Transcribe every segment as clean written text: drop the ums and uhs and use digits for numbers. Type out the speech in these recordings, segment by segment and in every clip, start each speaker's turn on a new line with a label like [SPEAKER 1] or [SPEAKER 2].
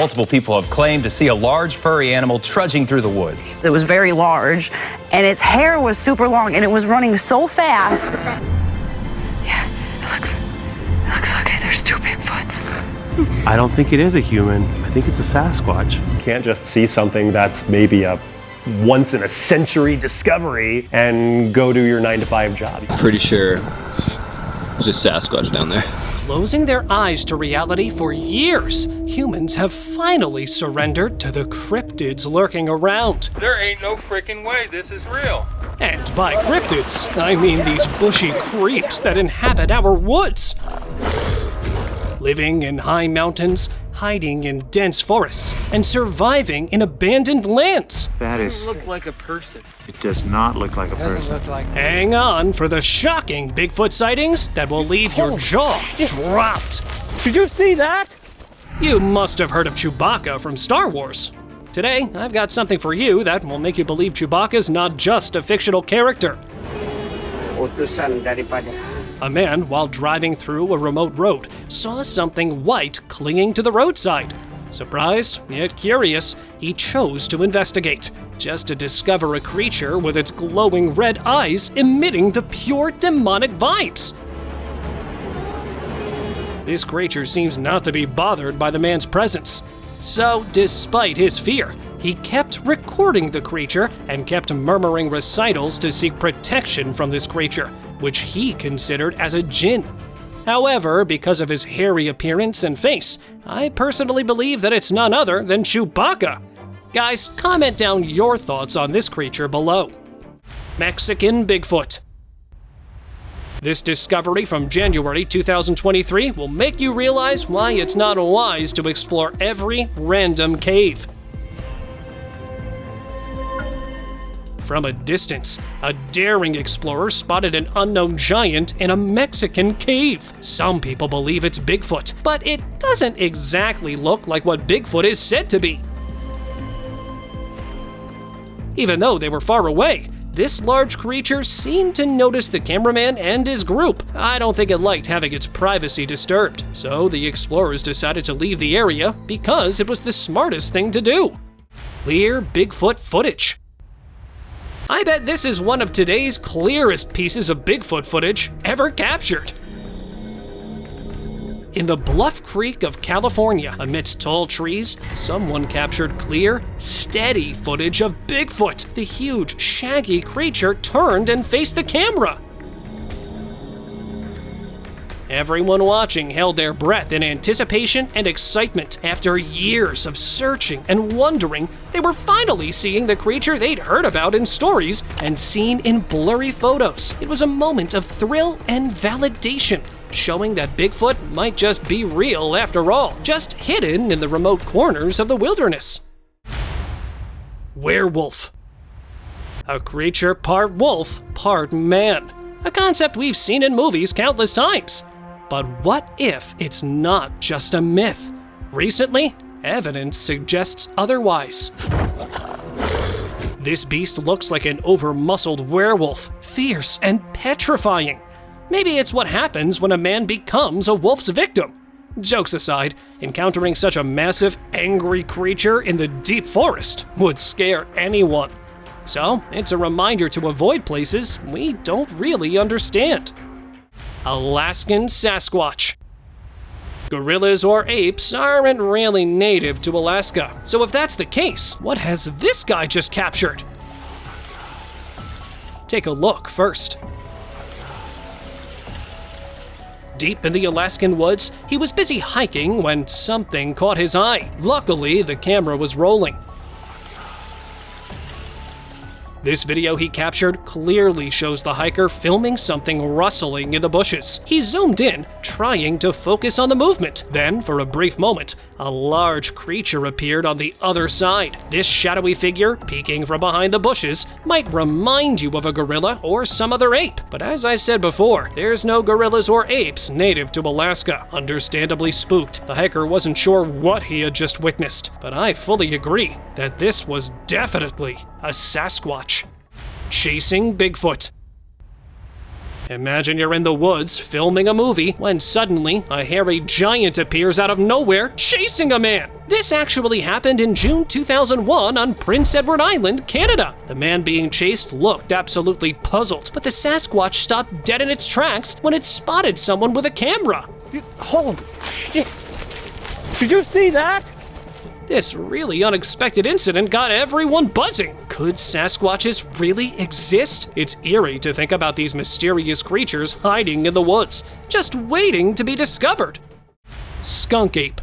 [SPEAKER 1] Multiple people have claimed to see a large furry animal trudging through the woods.
[SPEAKER 2] It was very large, and its hair was super long, and it was running so fast.
[SPEAKER 3] Yeah, it looks like there's two Bigfoots.
[SPEAKER 4] I don't think it is a human. I think it's a Sasquatch.
[SPEAKER 5] You can't just see something that's maybe a once-in-a-century discovery and go do your 9-to-5 job.
[SPEAKER 6] Pretty sure it's just Sasquatch down there.
[SPEAKER 7] Closing their eyes to reality for years, humans have finally surrendered to the cryptids lurking around.
[SPEAKER 8] There ain't no freaking way this is real.
[SPEAKER 7] And by cryptids, I mean these bushy creeps that inhabit our woods. Living in high mountains, hiding in dense forests, and surviving in abandoned lands.
[SPEAKER 9] That
[SPEAKER 8] Doesn't look like a person.
[SPEAKER 9] it does not look like a person.
[SPEAKER 7] Hang on for the shocking Bigfoot sightings that will leave your jaw dropped.
[SPEAKER 10] Did you see that?
[SPEAKER 7] You must have heard of Chewbacca from Star Wars. Today, I've got something for you that will make you believe Chewbacca's not just a fictional character.
[SPEAKER 10] Utusan daripada.
[SPEAKER 7] A man, while driving through a remote road, saw something white clinging to the roadside. Surprised, yet curious, he chose to investigate, just to discover a creature with its glowing red eyes emitting the pure demonic vibes. This creature seems not to be bothered by the man's presence. So, despite his fear, he kept recording the creature and kept murmuring recitals to seek protection from this creature, which he considered as a jinn. However, because of his hairy appearance and face, I personally believe that it's none other than Chewbacca. Guys, comment down your thoughts on this creature below. Mexican Bigfoot. This discovery from January 2023 will make you realize why it's not wise to explore every random cave. From a distance, a daring explorer spotted an unknown giant in a Mexican cave. Some people believe it's Bigfoot, but it doesn't exactly look like what Bigfoot is said to be. Even though they were far away, this large creature seemed to notice the cameraman and his group. I don't think it liked having its privacy disturbed, so the explorers decided to leave the area because it was the smartest thing to do. Clear Bigfoot footage. I bet this is one of today's clearest pieces of Bigfoot footage ever captured. In the Bluff Creek of California, amidst tall trees, someone captured clear, steady footage of Bigfoot. The huge, shaggy creature turned and faced the camera. Everyone watching held their breath in anticipation and excitement. After years of searching and wondering, they were finally seeing the creature they'd heard about in stories and seen in blurry photos. It was a moment of thrill and validation, showing that Bigfoot might just be real after all, just hidden in the remote corners of the wilderness. Werewolf. A creature part wolf, part man. A concept we've seen in movies countless times. But what if it's not just a myth? Recently, evidence suggests otherwise. This beast looks like an over-muscled werewolf, fierce and petrifying. Maybe it's what happens when a man becomes a wolf's victim. Jokes aside, encountering such a massive, angry creature in the deep forest would scare anyone. So, it's a reminder to avoid places we don't really understand. Alaskan Sasquatch. Gorillas or apes aren't really native to Alaska. So if that's the case, what has this guy just captured? Take a look first. Deep in the Alaskan woods, he was busy hiking when something caught his eye. Luckily, the camera was rolling. This video he captured clearly shows the hiker filming something rustling in the bushes. He zoomed in, trying to focus on the movement. Then, for a brief moment, a large creature appeared on the other side. This shadowy figure, peeking from behind the bushes, might remind you of a gorilla or some other ape. But as I said before, there's no gorillas or apes native to Alaska. Understandably spooked, the hiker wasn't sure what he had just witnessed. But I fully agree that this was definitely a Sasquatch. Chasing Bigfoot. Imagine you're in the woods filming a movie when suddenly a hairy giant appears out of nowhere chasing a man. This actually happened in June 2001 on Prince Edward Island, Canada. The man being chased looked absolutely puzzled, but the Sasquatch stopped dead in its tracks when it spotted someone with a camera.
[SPEAKER 10] Holy shit. Did you see that?
[SPEAKER 7] This really unexpected incident got everyone buzzing. Could Sasquatches really exist? It's eerie to think about these mysterious creatures hiding in the woods, just waiting to be discovered. Skunk Ape.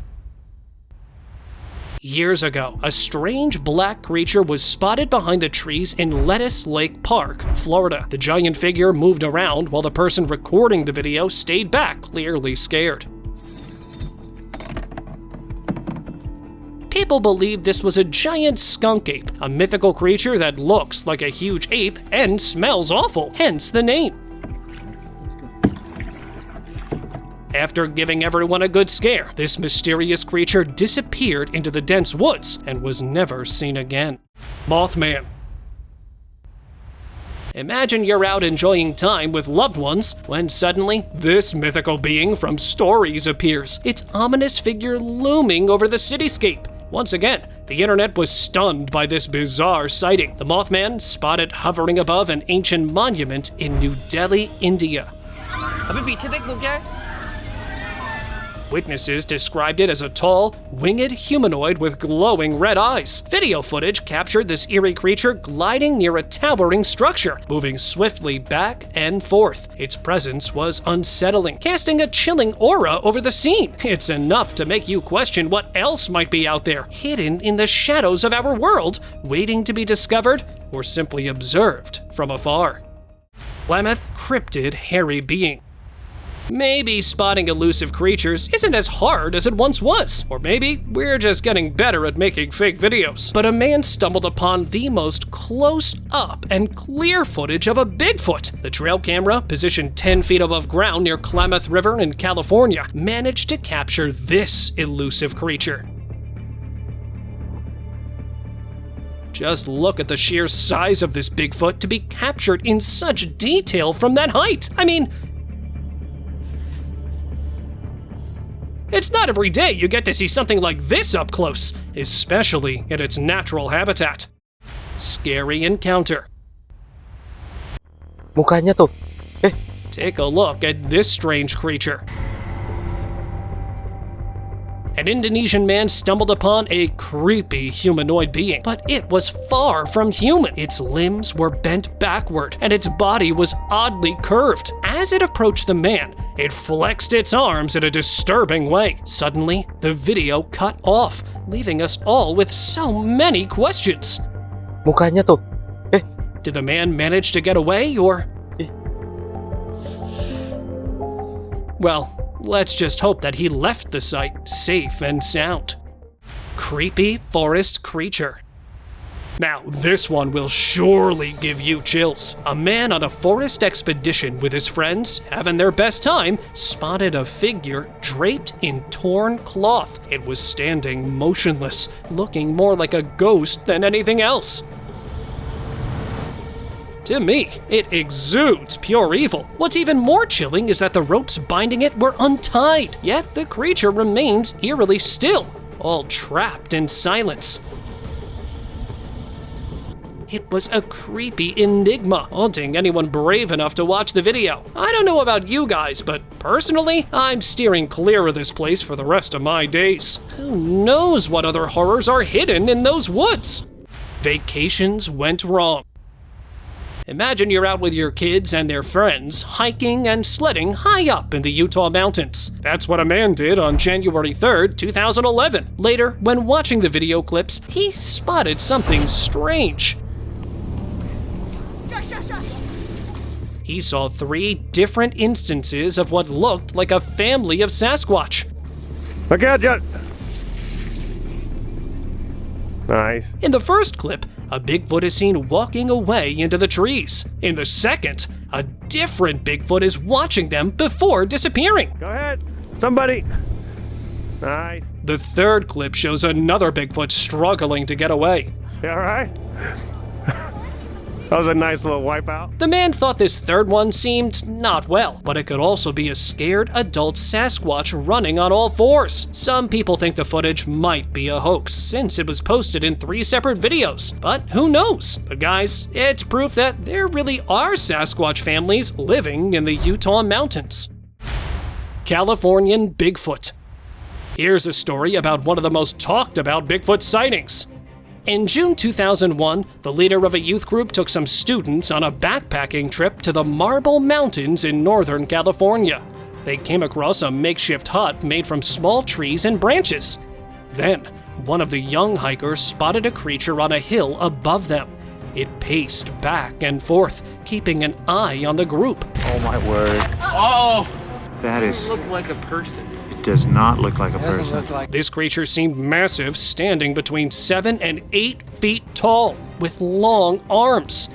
[SPEAKER 7] Years ago, a strange black creature was spotted behind the trees in Lettuce Lake Park, Florida. The giant figure moved around while the person recording the video stayed back, clearly scared. People believe this was a giant skunk ape, a mythical creature that looks like a huge ape and smells awful, hence the name. After giving everyone a good scare, this mysterious creature disappeared into the dense woods and was never seen again. Moth Man. Imagine you're out enjoying time with loved ones when suddenly this mythical being from stories appears, its ominous figure looming over the cityscape. Once again, the internet was stunned by this bizarre sighting. The Mothman spotted hovering above an ancient monument in New Delhi, India. Witnesses described it as a tall, winged humanoid with glowing red eyes. Video footage captured this eerie creature gliding near a towering structure, moving swiftly back and forth. Its presence was unsettling, casting a chilling aura over the scene. It's enough to make you question what else might be out there, hidden in the shadows of our world, waiting to be discovered or simply observed from afar. Plymouth cryptid hairy being. Maybe spotting elusive creatures isn't as hard as it once was, or maybe we're just getting better at making fake videos. But a man stumbled upon the most close-up and clear footage of a Bigfoot. The trail camera, positioned 10 feet above ground near Klamath River in California, managed to capture this elusive creature. Just look at the sheer size of this Bigfoot to be captured in such detail from that height. I mean, it's not every day you get to see something like this up close, especially in its natural habitat. Scary Encounter.
[SPEAKER 10] Mukanya tuh.
[SPEAKER 7] Take a look at this strange creature. An Indonesian man stumbled upon a creepy humanoid being, but it was far from human. Its limbs were bent backward, and its body was oddly curved. As it approached the man, it flexed its arms in a disturbing way. Suddenly, the video cut off, leaving us all with so many questions.
[SPEAKER 10] Mukanya tuh.
[SPEAKER 7] Did the man manage to get away, or? Well, let's just hope that he left the site safe and sound. Creepy forest creature. Now, this one will surely give you chills. A man on a forest expedition with his friends, having their best time, spotted a figure draped in torn cloth. It was standing motionless, looking more like a ghost than anything else. To me, it exudes pure evil. What's even more chilling is that the ropes binding it were untied, yet the creature remains eerily still, all trapped in silence. It was a creepy enigma, haunting anyone brave enough to watch the video. I don't know about you guys, but personally, I'm steering clear of this place for the rest of my days. Who knows what other horrors are hidden in those woods? Vacations went wrong. Imagine you're out with your kids and their friends, hiking and sledding high up in the Utah mountains. That's what a man did on January 3rd, 2011. Later, when watching the video clips, he spotted something strange. He saw 3 different instances of what looked like a family of Sasquatch.
[SPEAKER 5] Look out, John. Nice.
[SPEAKER 7] In the first clip, a Bigfoot is seen walking away into the trees. In the second, a different Bigfoot is watching them before disappearing.
[SPEAKER 5] Go ahead, somebody. Nice.
[SPEAKER 7] The third clip shows another Bigfoot struggling to get away.
[SPEAKER 5] You all right?
[SPEAKER 4] That was a nice little wipeout.
[SPEAKER 7] The man thought this third one seemed not well, but it could also be a scared adult Sasquatch running on all fours. Some people think the footage might be a hoax, since it was posted in 3 separate videos, but who knows? But guys, it's proof that there really are Sasquatch families living in the Utah mountains. Californian Bigfoot. Here's a story about one of the most talked about Bigfoot sightings. In June 2001, the leader of a youth group took some students on a backpacking trip to the Marble Mountains in Northern California. They came across a makeshift hut made from small trees and branches. Then, one of the young hikers spotted a creature on a hill above them. It paced back and forth, keeping an eye on the group.
[SPEAKER 9] Oh my word.
[SPEAKER 8] Oh!
[SPEAKER 9] That is.
[SPEAKER 8] Look like a person.
[SPEAKER 9] It does not look like a person.
[SPEAKER 7] This creature seemed massive, standing between 7 and 8 feet tall, with long arms.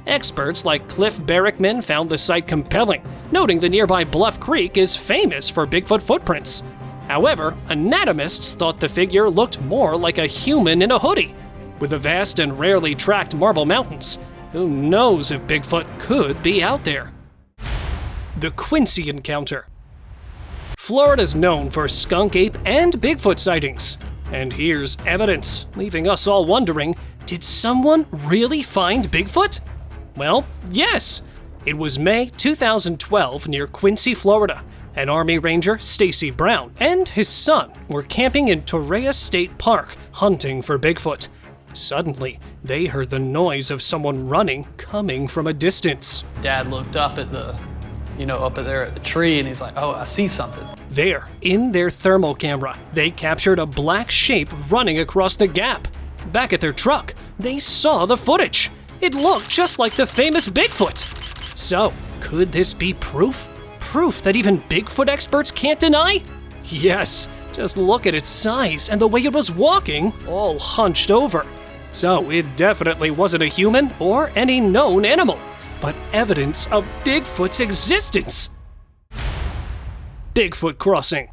[SPEAKER 7] Experts like Cliff Barrickman found the sight compelling, noting the nearby Bluff Creek is famous for Bigfoot footprints. However, anatomists thought the figure looked more like a human in a hoodie. With the vast and rarely tracked Marble Mountains, who knows if Bigfoot could be out there? The Quincy Encounter. Florida's known for skunk ape and Bigfoot sightings. And here's evidence, leaving us all wondering, did someone really find Bigfoot? Well, yes. It was May 2012 near Quincy, Florida. An Army Ranger, Stacy Brown, and his son were camping in Torreya State Park, hunting for Bigfoot. Suddenly, they heard the noise of someone running coming from a distance.
[SPEAKER 11] Dad looked up at up there at the tree, and he's like, oh, I see something.
[SPEAKER 7] There, in their thermal camera, they captured a black shape running across the gap. Back at their truck, they saw the footage. It looked just like the famous Bigfoot. So, could this be proof? Proof that even Bigfoot experts can't deny? Yes, just look at its size and the way it was walking, all hunched over. So it definitely wasn't a human or any known animal, but evidence of Bigfoot's existence. Bigfoot Crossing.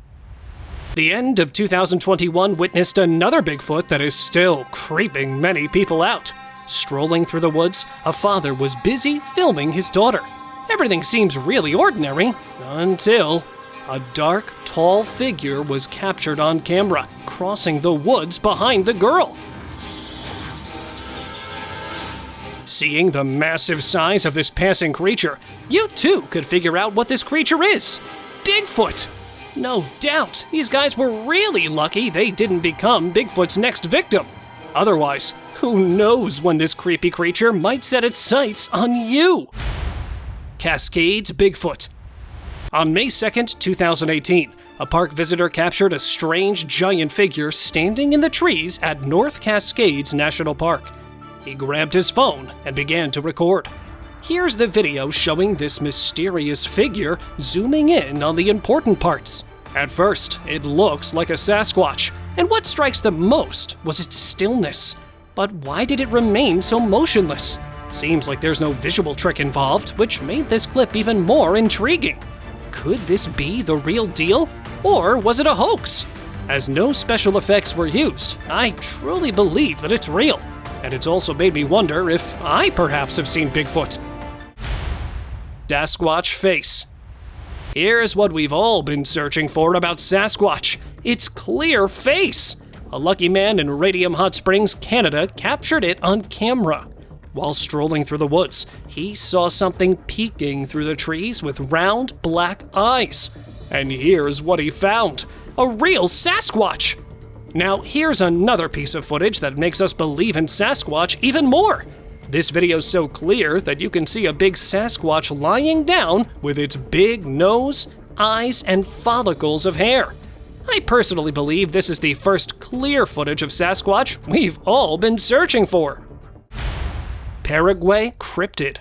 [SPEAKER 7] The end of 2021 witnessed another Bigfoot that is still creeping many people out. Strolling through the woods, a father was busy filming his daughter. Everything seems really ordinary until a dark, tall figure was captured on camera, crossing the woods behind the girl. Seeing the massive size of this passing creature, you too could figure out what this creature is. Bigfoot! No doubt, these guys were really lucky they didn't become Bigfoot's next victim. Otherwise, who knows when this creepy creature might set its sights on you? Cascades Bigfoot. On May 2nd, 2018, a park visitor captured a strange giant figure standing in the trees at North Cascades National Park. He grabbed his phone and began to record. Here's the video showing this mysterious figure zooming in on the important parts. At first, it looks like a Sasquatch, and what strikes them most was its stillness. But why did it remain so motionless? Seems like there's no visual trick involved, which made this clip even more intriguing. Could this be the real deal? Or was it a hoax? As no special effects were used, I truly believe that it's real. And it's also made me wonder if I perhaps have seen Bigfoot. Sasquatch face. Here's what we've all been searching for about Sasquatch. Its clear face. A lucky man in Radium Hot Springs, Canada, captured it on camera. While strolling through the woods, he saw something peeking through the trees with round black eyes. And here's what he found. A real Sasquatch! Now, here's another piece of footage that makes us believe in Sasquatch even more. This video's so clear that you can see a big Sasquatch lying down with its big nose, eyes, and follicles of hair. I personally believe this is the first clear footage of Sasquatch we've all been searching for. Paraguay cryptid.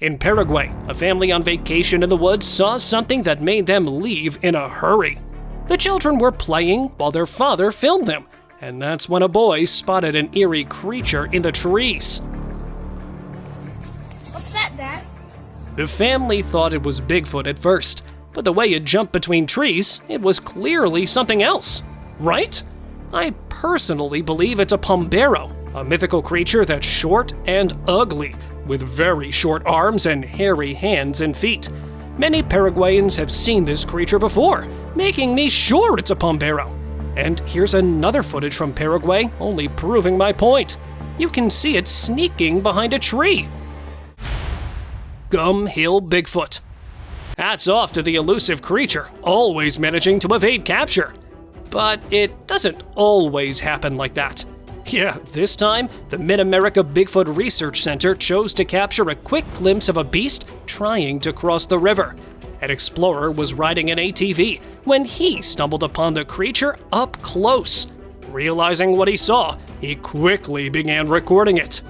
[SPEAKER 7] In Paraguay, a family on vacation in the woods saw something that made them leave in a hurry. The children were playing while their father filmed them, and that's when a boy spotted an eerie creature in the trees.
[SPEAKER 12] What's that, Dad?
[SPEAKER 7] The family thought it was Bigfoot at first, but the way it jumped between trees, it was clearly something else, right? I personally believe it's a pombero, a mythical creature that's short and ugly, with very short arms and hairy hands and feet. Many Paraguayans have seen this creature before, making me sure it's a Pombero. And here's another footage from Paraguay, only proving my point. You can see it sneaking behind a tree. Hill Bigfoot. Hats off to the elusive creature, always managing to evade capture. But it doesn't always happen like that. Yeah, this time, the Mid-America Bigfoot Research Center chose to capture a quick glimpse of a beast trying to cross the river. An explorer was riding an ATV when he stumbled upon the creature up close. Realizing what he saw, he quickly began recording it.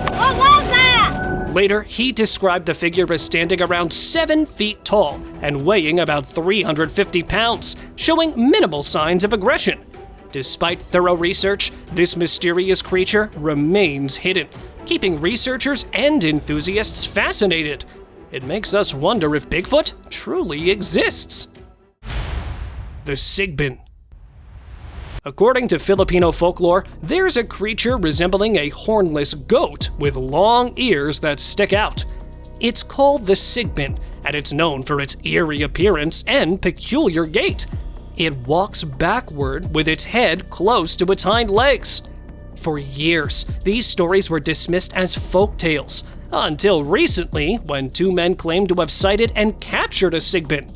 [SPEAKER 12] What was that?
[SPEAKER 7] Later, he described the figure as standing around 7 feet tall and weighing about 350 pounds, showing minimal signs of aggression. Despite thorough research, this mysterious creature remains hidden, keeping researchers and enthusiasts fascinated. It makes us wonder if Bigfoot truly exists. The Sigin. According to Filipino folklore, there's a creature resembling a hornless goat with long ears that stick out. It's called the Sigin, and it's known for its eerie appearance and peculiar gait. It walks backward with its head close to its hind legs. For years, these stories were dismissed as folk tales, until recently when 2 men claimed to have sighted and captured a Sigin.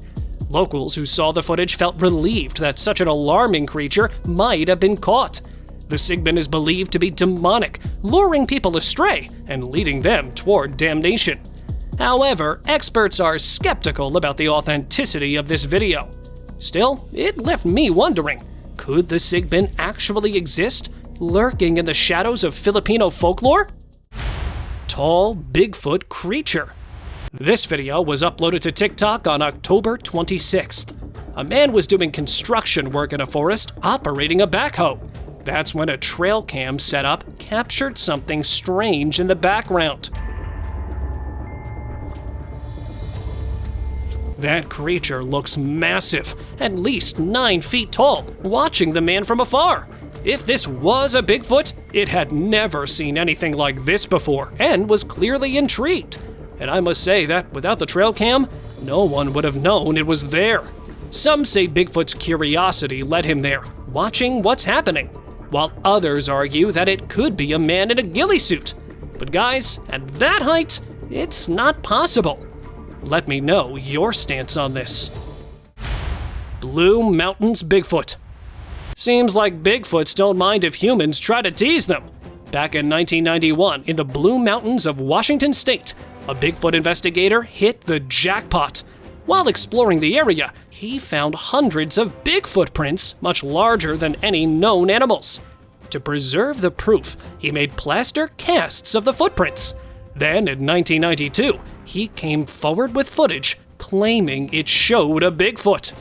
[SPEAKER 7] Locals who saw the footage felt relieved that such an alarming creature might have been caught. The Sigin is believed to be demonic, luring people astray and leading them toward damnation. However, experts are skeptical about the authenticity of this video. Still, it left me wondering, could the Sigin actually exist, lurking in the shadows of Filipino folklore? Tall Bigfoot creature. This video was uploaded to TikTok on October 26th. A man was doing construction work in a forest operating a backhoe. That's when a trail cam setup captured something strange in the background. That creature looks massive, at least 9 feet tall, watching the man from afar. If this was a Bigfoot, it had never seen anything like this before and was clearly intrigued. And I must say that without the trail cam, no one would have known it was there. Some say Bigfoot's curiosity led him there, watching what's happening, while others argue that it could be a man in a ghillie suit. But guys, at that height, it's not possible. Let me know your stance on this. Blue Mountains Bigfoot. Seems like Bigfoots don't mind if humans try to tease them. Back in 1991, in the Blue Mountains of Washington State, a Bigfoot investigator hit the jackpot. While exploring the area, he found hundreds of Bigfoot prints, much larger than any known animals. To preserve the proof, he made plaster casts of the footprints. Then, in 1992, he came forward with footage claiming it showed a Bigfoot.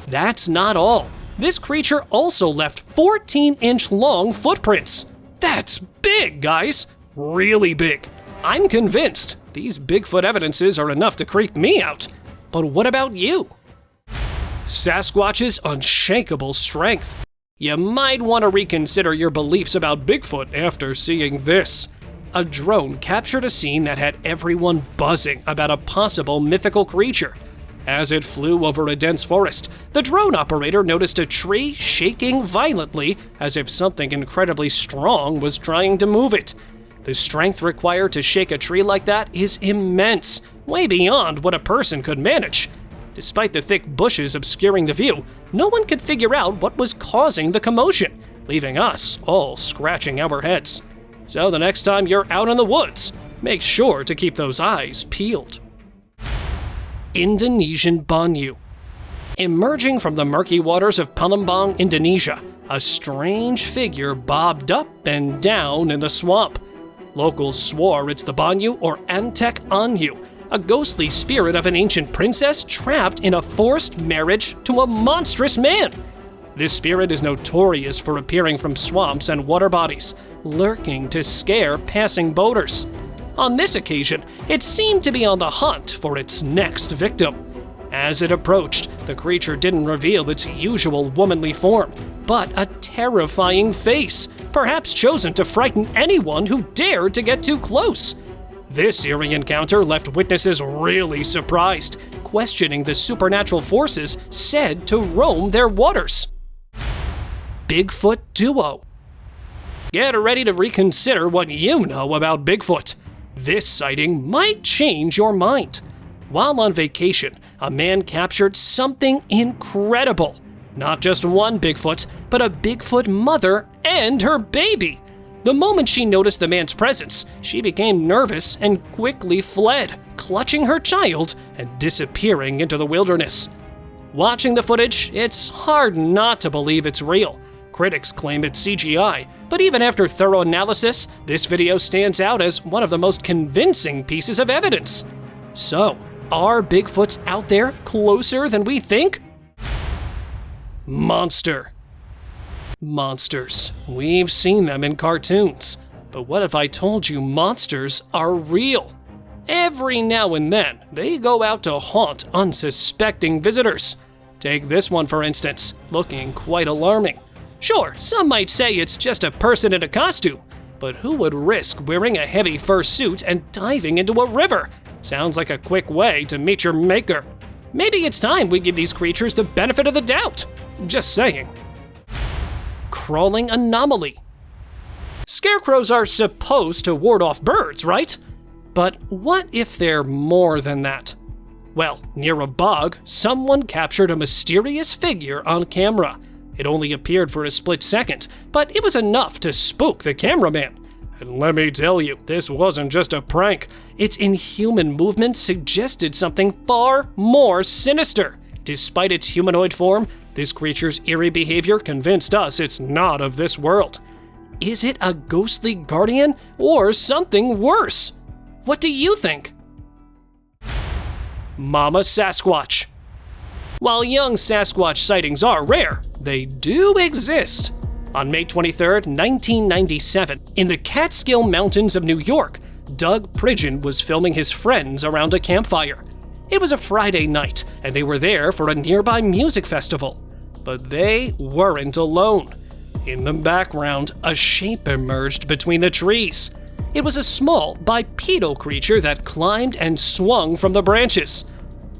[SPEAKER 7] That's not all. This creature also left 14-inch long footprints. That's big, guys. Really big. I'm convinced these Bigfoot evidences are enough to creep me out. But what about you? Sasquatch's unshakable strength. You might want to reconsider your beliefs about Bigfoot after seeing this. A drone captured a scene that had everyone buzzing about a possible mythical creature. As it flew over a dense forest, the drone operator noticed a tree shaking violently as if something incredibly strong was trying to move it. The strength required to shake a tree like that is immense, way beyond what a person could manage. Despite the thick bushes obscuring the view, no one could figure out what was causing the commotion, leaving us all scratching our heads. So the next time you're out in the woods, make sure to keep those eyes peeled. Indonesian Banu. Emerging from the murky waters of Palembang, Indonesia, a strange figure bobbed up and down in the swamp. Locals swore it's the Banu or Antek Anyu, a ghostly spirit of an ancient princess trapped in a forced marriage to a monstrous man. This spirit is notorious for appearing from swamps and water bodies, lurking to scare passing boaters. On this occasion, it seemed to be on the hunt for its next victim. As it approached, the creature didn't reveal its usual womanly form, but a terrifying face, perhaps chosen to frighten anyone who dared to get too close. This eerie encounter left witnesses really surprised, questioning the supernatural forces said to roam their waters. Bigfoot Duo. Get ready to reconsider what you know about Bigfoot. This sighting might change your mind. While on vacation, a man captured something incredible. Not just one Bigfoot, but a Bigfoot mother and her baby. The moment she noticed the man's presence, she became nervous and quickly fled, clutching her child and disappearing into the wilderness. Watching the footage, it's hard not to believe it's real. Critics claim it's CGI, but even after thorough analysis, this video stands out as one of the most convincing pieces of evidence. So, are Bigfoots out there closer than we think? Monster. Monsters. We've seen them in cartoons. But what if I told you monsters are real? Every now and then, they go out to haunt unsuspecting visitors. Take this one for instance, looking quite alarming. Sure, some might say it's just a person in a costume, but who would risk wearing a heavy fur suit and diving into a river? Sounds like a quick way to meet your maker. Maybe it's time we give these creatures the benefit of the doubt. Just saying. Crawling anomaly. Scarecrows are supposed to ward off birds, right? But what if they're more than that? Well, near a bog, someone captured a mysterious figure on camera. It only appeared for a split second, but it was enough to spook the cameraman. And let me tell you, this wasn't just a prank. Its inhuman movement suggested something far more sinister. Despite its humanoid form, this creature's eerie behavior convinced us it's not of this world. Is it a ghostly guardian or something worse? What do you think? Mama Sasquatch. While young Sasquatch sightings are rare, they do exist. On May 23, 1997, in the Catskill Mountains of New York, Doug Pridgeon was filming his friends around a campfire. It was a Friday night, and they were there for a nearby music festival. But they weren't alone. In the background, a shape emerged between the trees. It was a small, bipedal creature that climbed and swung from the branches.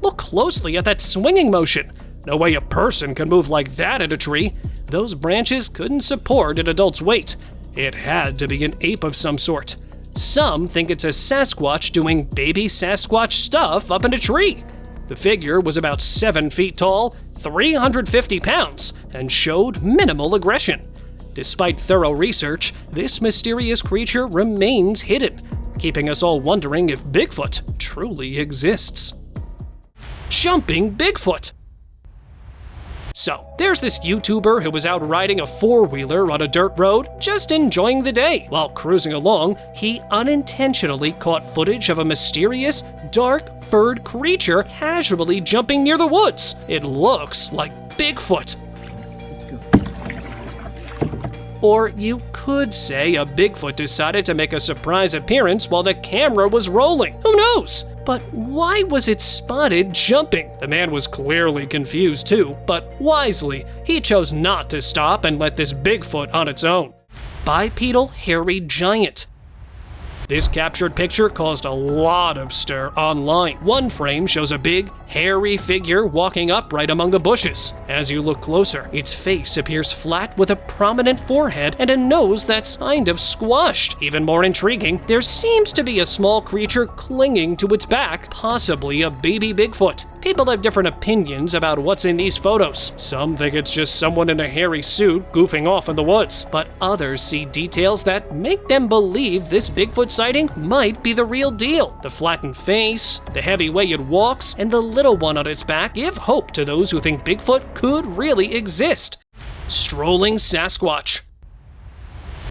[SPEAKER 7] Look closely at that swinging motion. No way a person can move like that in a tree. Those branches couldn't support an adult's weight. It had to be an ape of some sort. Some think it's a Sasquatch doing baby Sasquatch stuff up in a tree. The figure was about 7 feet tall, 350 pounds, and showed minimal aggression. Despite thorough research, this mysterious creature remains hidden, keeping us all wondering if Bigfoot truly exists. Jumping Bigfoot. So, there's this YouTuber who was out riding a four-wheeler on a dirt road, just enjoying the day. While cruising along, he unintentionally caught footage of a mysterious, dark, furred creature casually jumping near the woods. It looks like Bigfoot. Or you could say a Bigfoot decided to make a surprise appearance while the camera was rolling. Who knows? But why was it spotted jumping? The man was clearly confused too, but wisely, he chose not to stop and let this Bigfoot on its own. Bipedal hairy giant. This captured picture caused a lot of stir online. One frame shows a big, hairy figure walking upright among the bushes. As you look closer, its face appears flat with a prominent forehead and a nose that's kind of squashed. Even more intriguing, there seems to be a small creature clinging to its back, possibly a baby Bigfoot. People have different opinions about what's in these photos. Some think it's just someone in a hairy suit goofing off in the woods, but others see details that make them believe this Bigfoot sighting might be the real deal. The flattened face, the heavy way it walks, and the little one on its back give hope to those who think Bigfoot could really exist. Strolling Sasquatch.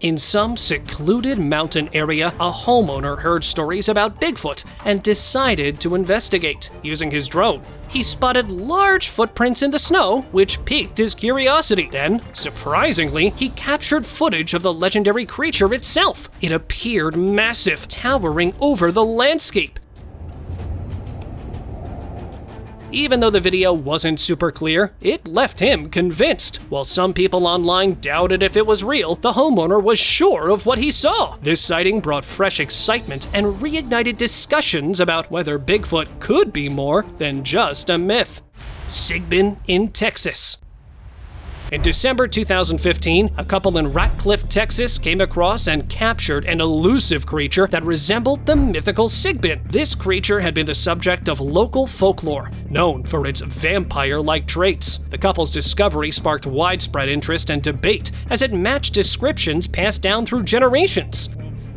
[SPEAKER 7] In some secluded mountain area, a homeowner heard stories about Bigfoot and decided to investigate. Using his drone, he spotted large footprints in the snow, which piqued his curiosity. Then, surprisingly, he captured footage of the legendary creature itself. It appeared massive, towering over the landscape. Even though the video wasn't super clear, it left him convinced. While some people online doubted if it was real, the homeowner was sure of what he saw. This sighting brought fresh excitement and reignited discussions about whether Bigfoot could be more than just a myth. Sigin in Texas. In December 2015, a couple in Ratcliffe, Texas came across and captured an elusive creature that resembled the mythical Sigin. This creature had been the subject of local folklore, known for its vampire-like traits. The couple's discovery sparked widespread interest and debate as it matched descriptions passed down through generations.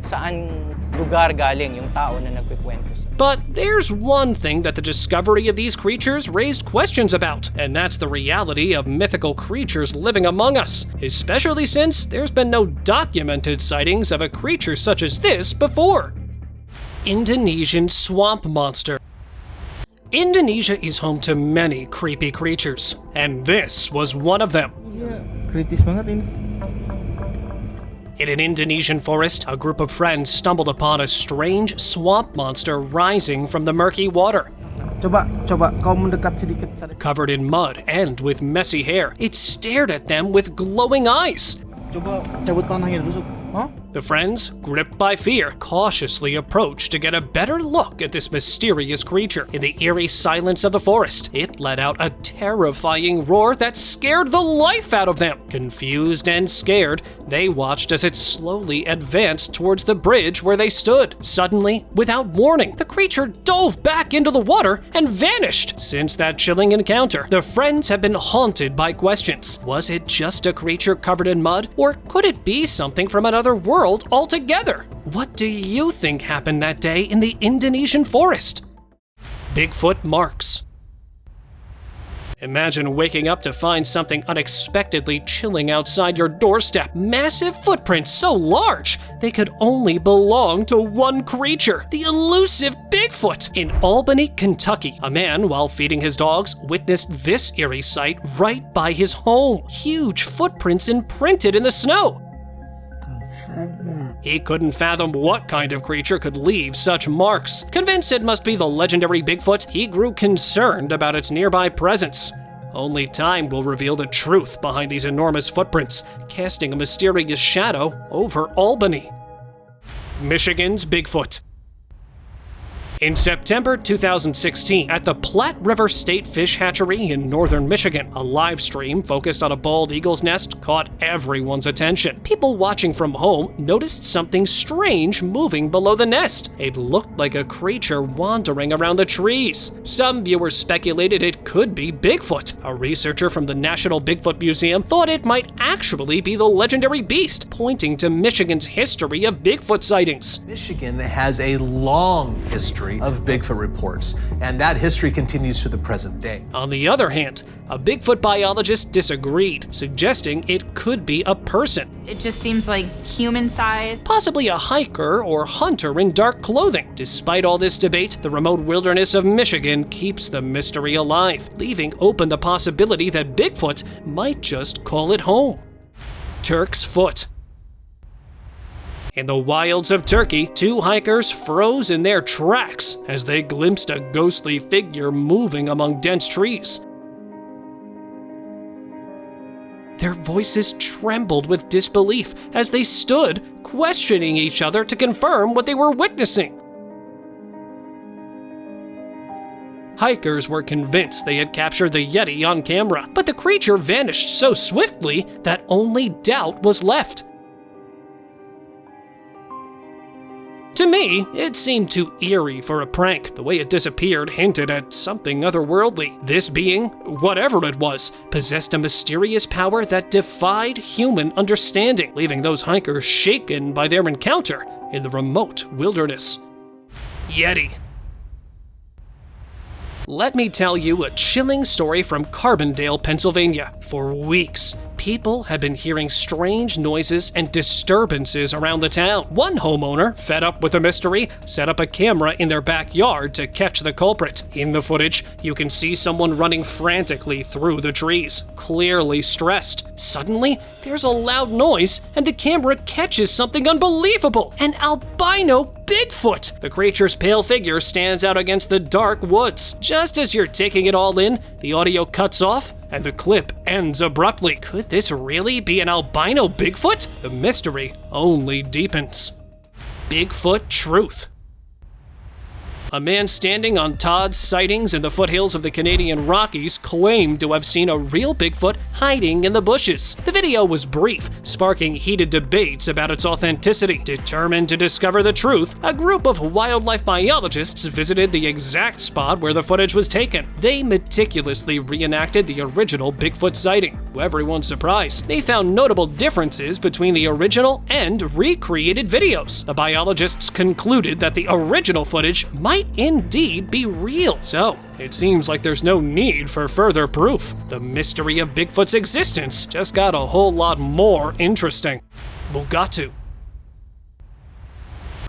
[SPEAKER 12] Saan lugar galing yung tao na nagkukwento?
[SPEAKER 7] But there's one thing that the discovery of these creatures raised questions about, and that's the reality of mythical creatures living among us, especially since there's been no documented sightings of a creature such as this before. Indonesian swamp monster. Indonesia is home to many creepy creatures, and this was one of them.
[SPEAKER 10] Kritis banget ini.
[SPEAKER 7] In an Indonesian forest, a group of friends stumbled upon a strange swamp monster rising from the murky water.
[SPEAKER 10] Coba kau mendekat sedikit.
[SPEAKER 7] Covered in mud and with messy hair, it stared at them with glowing eyes.
[SPEAKER 10] Coba cabut panahnya dulu. Huh?
[SPEAKER 7] The friends, gripped by fear, cautiously approached to get a better look at this mysterious creature. In the eerie silence of the forest, it let out a terrifying roar that scared the life out of them. Confused and scared, they watched as it slowly advanced towards the bridge where they stood. Suddenly, without warning, the creature dove back into the water and vanished. Since that chilling encounter, the friends have been haunted by questions. Was it just a creature covered in mud, or could it be something from another world altogether? What do you think happened that day in the Indonesian forest? Bigfoot Marks. Imagine waking up to find something unexpectedly chilling outside your doorstep. Massive footprints so large, they could only belong to one creature, the elusive Bigfoot. In Albany, Kentucky, a man, while feeding his dogs, witnessed this eerie sight right by his home. Huge footprints imprinted in the snow. He couldn't fathom what kind of creature could leave such marks. Convinced it must be the legendary Bigfoot, he grew concerned about its nearby presence. Only time will reveal the truth behind these enormous footprints, casting a mysterious shadow over Albany. Michigan's Bigfoot. In September 2016, at the Platte River State Fish Hatchery in northern Michigan, a live stream focused on a bald eagle's nest caught everyone's attention. People watching from home noticed something strange moving below the nest. It looked like a creature wandering around the trees. Some viewers speculated it could be Bigfoot. A researcher from the National Bigfoot Museum thought it might actually be the legendary beast, pointing to Michigan's history of Bigfoot sightings.
[SPEAKER 13] Michigan has a long history of Bigfoot reports, and that history continues to the present day.
[SPEAKER 7] On the other hand, a Bigfoot biologist disagreed, suggesting it could be a person.
[SPEAKER 14] It just seems like human size.
[SPEAKER 7] Possibly a hiker or hunter in dark clothing. Despite all this debate, the remote wilderness of Michigan keeps the mystery alive, leaving open the possibility that Bigfoot might just call it home. Turks Foot. In the wilds of Turkey, two hikers froze in their tracks as they glimpsed a ghostly figure moving among dense trees. Their voices trembled with disbelief as they stood, questioning each other to confirm what they were witnessing. Hikers were convinced they had captured the Yeti on camera, but the creature vanished so swiftly that only doubt was left. To me, it seemed too eerie for a prank. The way it disappeared hinted at something otherworldly. This being, whatever it was, possessed a mysterious power that defied human understanding, leaving those hikers shaken by their encounter in the remote wilderness. Yeti. Let me tell you a chilling story from Carbondale, Pennsylvania. For weeks, people had been hearing strange noises and disturbances around the town. One homeowner, fed up with the mystery, set up a camera in their backyard to catch the culprit. In the footage, you can see someone running frantically through the trees, clearly stressed. Suddenly, there's a loud noise, and the camera catches something unbelievable: an albino Bigfoot! The creature's pale figure stands out against the dark woods. Just as you're taking it all in, the audio cuts off, and the clip ends abruptly. Could this really be an albino Bigfoot? The mystery only deepens. Bigfoot Truth. A man standing on Todd's sightings in the foothills of the Canadian Rockies claimed to have seen a real Bigfoot hiding in the bushes. The video was brief, sparking heated debates about its authenticity. Determined to discover the truth, a group of wildlife biologists visited the exact spot where the footage was taken. They meticulously reenacted the original Bigfoot sighting. To everyone's surprise, they found notable differences between the original and recreated videos. The biologists concluded that the original footage might indeed be real. So, it seems like there's no need for further proof. The mystery of Bigfoot's existence just got a whole lot more interesting. Bugat.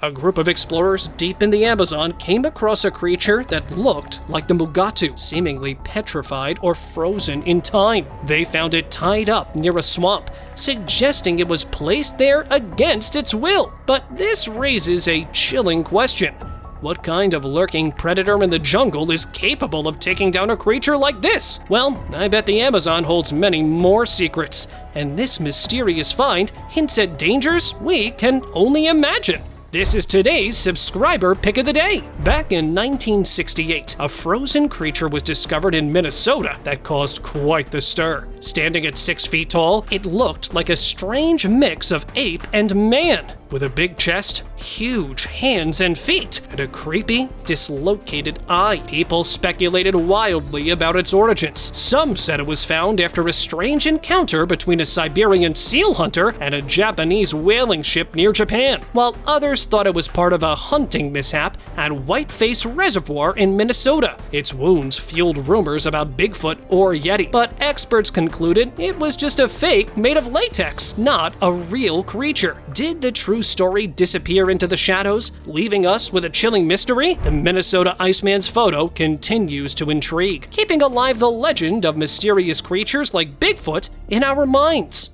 [SPEAKER 7] A group of explorers deep in the Amazon came across a creature that looked like the Bugat, seemingly petrified or frozen in time. They found it tied up near a swamp, suggesting it was placed there against its will. But this raises a chilling question. What kind of lurking predator in the jungle is capable of taking down a creature like this? Well, I bet the Amazon holds many more secrets, and this mysterious find hints at dangers we can only imagine. This is today's subscriber pick of the day. Back in 1968, a frozen creature was discovered in Minnesota that caused quite the stir. Standing at 6 feet tall, it looked like a strange mix of ape and man, with a big chest, huge hands and feet, and a creepy, dislocated eye. People speculated wildly about its origins. Some said it was found after a strange encounter between a Siberian seal hunter and a Japanese whaling ship near Japan, while others thought it was part of a hunting mishap at Whiteface Reservoir in Minnesota. Its wounds fueled rumors about Bigfoot or Yeti, but experts concluded it was just a fake made of latex, not a real creature. Did the true story disappear into the shadows, leaving us with a chilling mystery? The Minnesota Iceman's photo continues to intrigue, keeping alive the legend of mysterious creatures like Bigfoot in our minds.